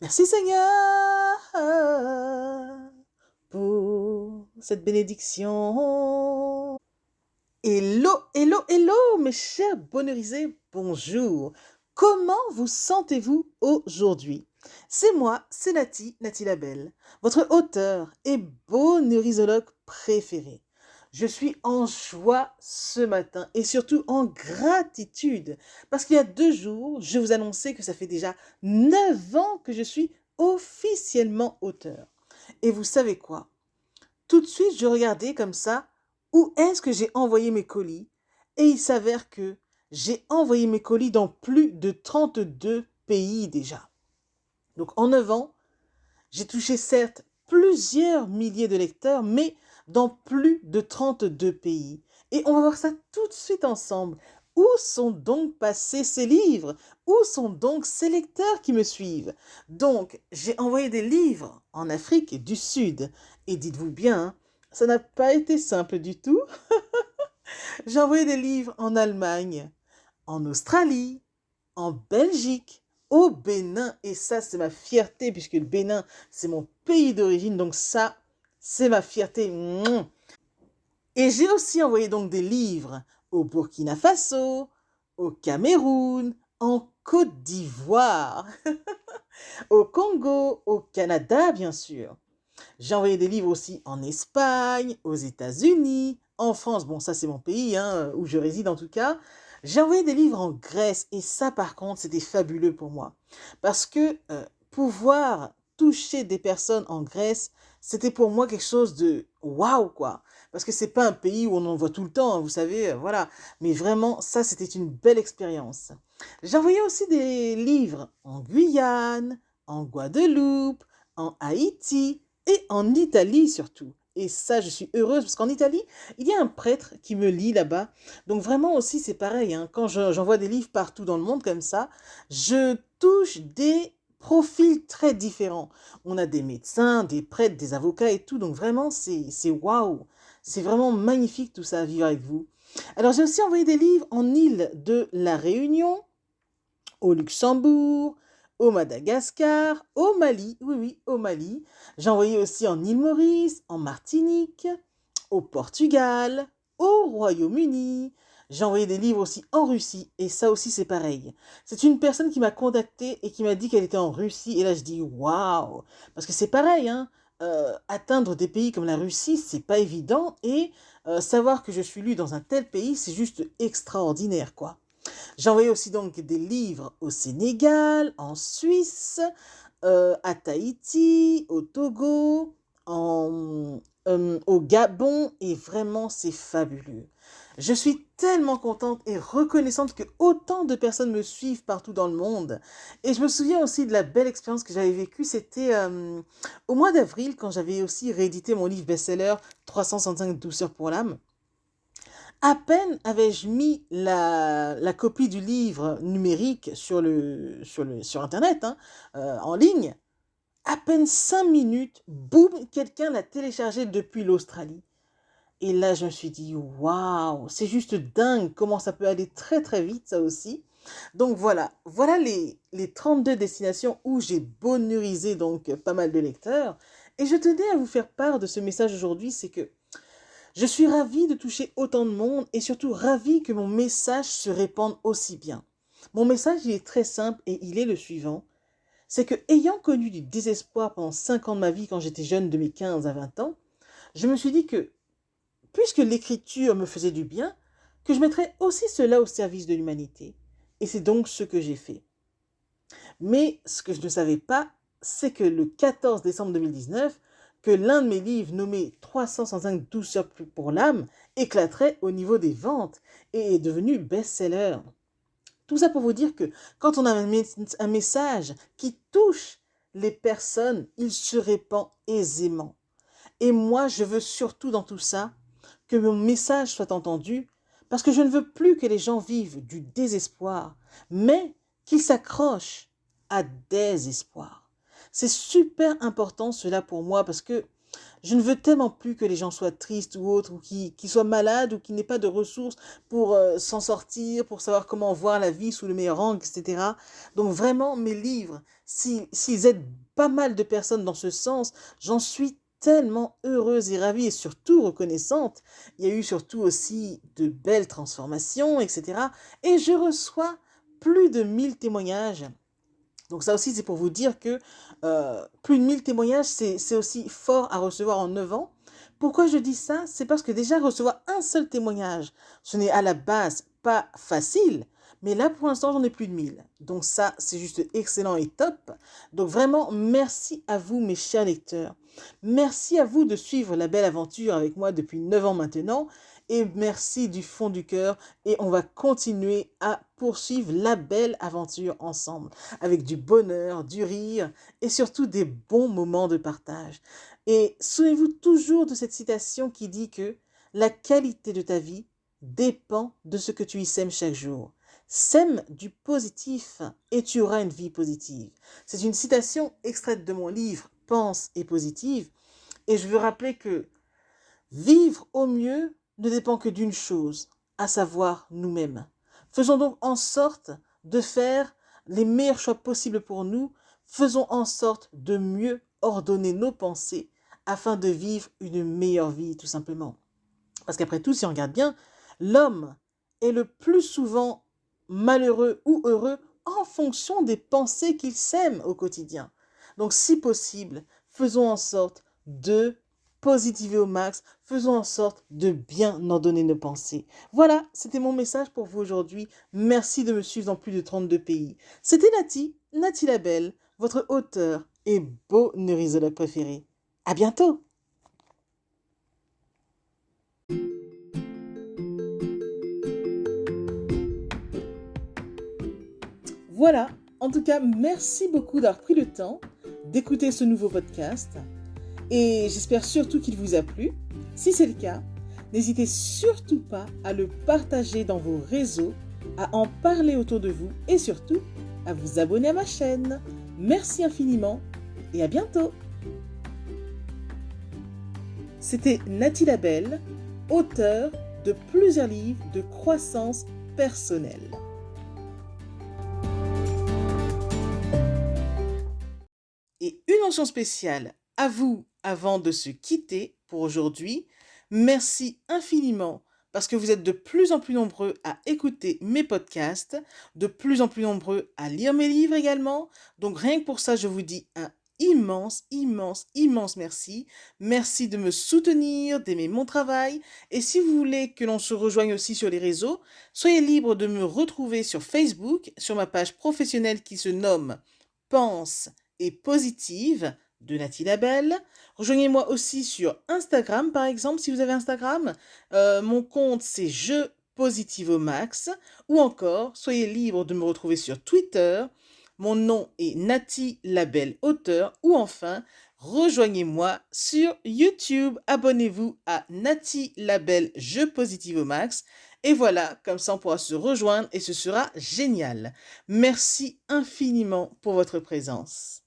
Merci Seigneur pour cette bénédiction. Hello, hello, hello, mes chers bonheurisés, bonjour. Comment vous sentez-vous aujourd'hui? C'est moi, c'est Nati Labelle, votre auteur et bonheurisologue préféré. Je suis en joie ce matin et surtout en gratitude parce qu'il y a 2 jours, je vous annonçais que ça fait déjà 9 ans que je suis officiellement auteur. Et vous savez quoi? Tout de suite, je regardais comme ça, où est-ce que j'ai envoyé mes colis? Et il s'avère que j'ai envoyé mes colis dans plus de 32 pays déjà. Donc en 9 ans, j'ai touché certes plusieurs milliers de lecteurs, mais dans plus de 32 pays. Et on va voir ça tout de suite ensemble. Où sont donc passés ces livres? Où sont donc ces lecteurs qui me suivent? Donc, j'ai envoyé des livres en Afrique du Sud. Et dites-vous bien, ça n'a pas été simple du tout. J'ai envoyé des livres en Allemagne, en Australie, en Belgique, au Bénin. Et ça, c'est ma fierté, puisque le Bénin, c'est mon pays d'origine. Donc ça, c'est ma fierté. Et j'ai aussi envoyé donc des livres au Burkina Faso, au Cameroun, en Côte d'Ivoire, au Congo, au Canada, bien sûr. J'ai envoyé des livres aussi en Espagne, aux États-Unis, en France. Bon, ça, c'est mon pays, hein, où je réside en tout cas. J'ai envoyé des livres en Grèce et ça, par contre, c'était fabuleux pour moi. Parce que pouvoir toucher des personnes en Grèce, c'était pour moi quelque chose de waouh, quoi. Parce que c'est pas un pays où on en voit tout le temps, hein, vous savez, voilà. Mais vraiment, ça, c'était une belle expérience. J'ai envoyé aussi des livres en Guyane, en Guadeloupe, en Haïti et en Italie surtout. Et ça, je suis heureuse parce qu'en Italie, il y a un prêtre qui me lit là-bas. Donc vraiment aussi, c'est pareil, hein, quand j'envoie des livres partout dans le monde comme ça, je touche des profils très différents. On a des médecins, des prêtres, des avocats et tout. Donc vraiment, c'est waouh. C'est vraiment magnifique tout ça à vivre avec vous. Alors j'ai aussi envoyé des livres en île de la Réunion, au Luxembourg, au Madagascar, au Mali, oui, oui, au Mali. J'ai envoyé aussi en île Maurice, en Martinique, au Portugal, au Royaume-Uni. J'ai envoyé des livres aussi en Russie, et ça aussi c'est pareil. C'est une personne qui m'a contacté et qui m'a dit qu'elle était en Russie, et là je dis waouh, parce que c'est pareil, hein. Atteindre des pays comme la Russie, c'est pas évident, et savoir que je suis lu dans un tel pays, c'est juste extraordinaire, quoi. J'ai envoyé aussi donc des livres au Sénégal, en Suisse, à Tahiti, au Togo, au Gabon, et vraiment c'est fabuleux. Je suis tellement contente et reconnaissante que autant de personnes me suivent partout dans le monde. Et je me souviens aussi de la belle expérience que j'avais vécue, c'était au mois d'avril quand j'avais aussi réédité mon livre best-seller 365 douceurs pour l'âme. À peine avais-je mis la copie du livre numérique sur Internet, hein, en ligne, à peine 5 minutes, boum, quelqu'un l'a téléchargé depuis l'Australie. Et là, je me suis dit, waouh, c'est juste dingue comment ça peut aller très très vite, ça aussi. Donc voilà les 32 destinations où j'ai bonheurisé donc pas mal de lecteurs. Et je tenais à vous faire part de ce message aujourd'hui, c'est que je suis ravie de toucher autant de monde et surtout ravie que mon message se répande aussi bien. Mon message, il est très simple et il est le suivant. C'est que, ayant connu du désespoir pendant 5 ans de ma vie quand j'étais jeune, de mes 15 à 20 ans, je me suis dit que, puisque l'écriture me faisait du bien, que je mettrais aussi cela au service de l'humanité. Et c'est donc ce que j'ai fait. Mais ce que je ne savais pas, c'est que le 14 décembre 2019, que l'un de mes livres nommé 365 douceurs pour l'âme éclaterait au niveau des ventes et est devenu best-seller. Tout ça pour vous dire que quand on a un message qui touche les personnes, il se répand aisément. Et moi, je veux surtout dans tout ça que mon message soit entendu parce que je ne veux plus que les gens vivent du désespoir, mais qu'ils s'accrochent à des espoirs. C'est super important cela pour moi parce que Je ne veux tellement plus que les gens soient tristes ou autres, ou qui soient malades, ou qui n'aient pas de ressources pour s'en sortir, pour savoir comment voir la vie sous le meilleur angle, etc. Donc vraiment, mes livres, s'ils aident pas mal de personnes dans ce sens, j'en suis tellement heureuse et ravie et surtout reconnaissante. Il y a eu surtout aussi de belles transformations, etc. Et je reçois plus de 1000 témoignages. Donc ça aussi, c'est pour vous dire que plus de 1000 témoignages, c'est aussi fort à recevoir en 9 ans. Pourquoi je dis ça? C'est parce que déjà recevoir un seul témoignage, ce n'est à la base pas facile, mais là pour l'instant j'en ai plus de 1000. Donc ça, c'est juste excellent et top. Donc vraiment, merci à vous mes chers lecteurs. Merci à vous de suivre la belle aventure avec moi depuis 9 ans maintenant. Et merci du fond du cœur. Et on va continuer à poursuivre la belle aventure ensemble, avec du bonheur, du rire et surtout des bons moments de partage. Et souvenez-vous toujours de cette citation qui dit que la qualité de ta vie dépend de ce que tu y sèmes chaque jour. Sème du positif et tu auras une vie positive. C'est une citation extraite de mon livre Pense et positive. Et je veux rappeler que vivre au mieux ne dépend que d'une chose, à savoir nous-mêmes. Faisons donc en sorte de faire les meilleurs choix possibles pour nous. Faisons en sorte de mieux ordonner nos pensées afin de vivre une meilleure vie, tout simplement. Parce qu'après tout, si on regarde bien, l'homme est le plus souvent malheureux ou heureux en fonction des pensées qu'il sème au quotidien. Donc, si possible, faisons en sorte de positiver au max, faisons en sorte de bien ordonner nos pensées. Voilà, c'était mon message pour vous aujourd'hui. Merci de me suivre dans plus de 32 pays. C'était Nati Labelle, votre auteur et bonheurisologue préféré. À bientôt! Voilà, en tout cas, merci beaucoup d'avoir pris le temps d'écouter ce nouveau podcast et j'espère surtout qu'il vous a plu. Si c'est le cas, n'hésitez surtout pas à le partager dans vos réseaux, à en parler autour de vous et surtout à vous abonner à ma chaîne. Merci infiniment et à bientôt. C'était Nati Labelle, auteure de plusieurs livres de croissance personnelle. Et une mention spéciale à vous avant de se quitter pour aujourd'hui. Merci infiniment parce que vous êtes de plus en plus nombreux à écouter mes podcasts, de plus en plus nombreux à lire mes livres également. Donc rien que pour ça, je vous dis un immense, immense, immense merci. Merci de me soutenir, d'aimer mon travail. Et si vous voulez que l'on se rejoigne aussi sur les réseaux, soyez libre de me retrouver sur Facebook, sur ma page professionnelle qui se nomme Pense et positive de Nati Labelle. Rejoignez-moi aussi sur Instagram, par exemple, si vous avez Instagram. Mon compte, c'est Je Positive au Max. Ou encore, soyez libre de me retrouver sur Twitter. Mon nom est Nati Labelle Auteur. Ou enfin, rejoignez-moi sur YouTube. Abonnez-vous à Nati Labelle Je Positive au Max. Et voilà, comme ça on pourra se rejoindre et ce sera génial. Merci infiniment pour votre présence.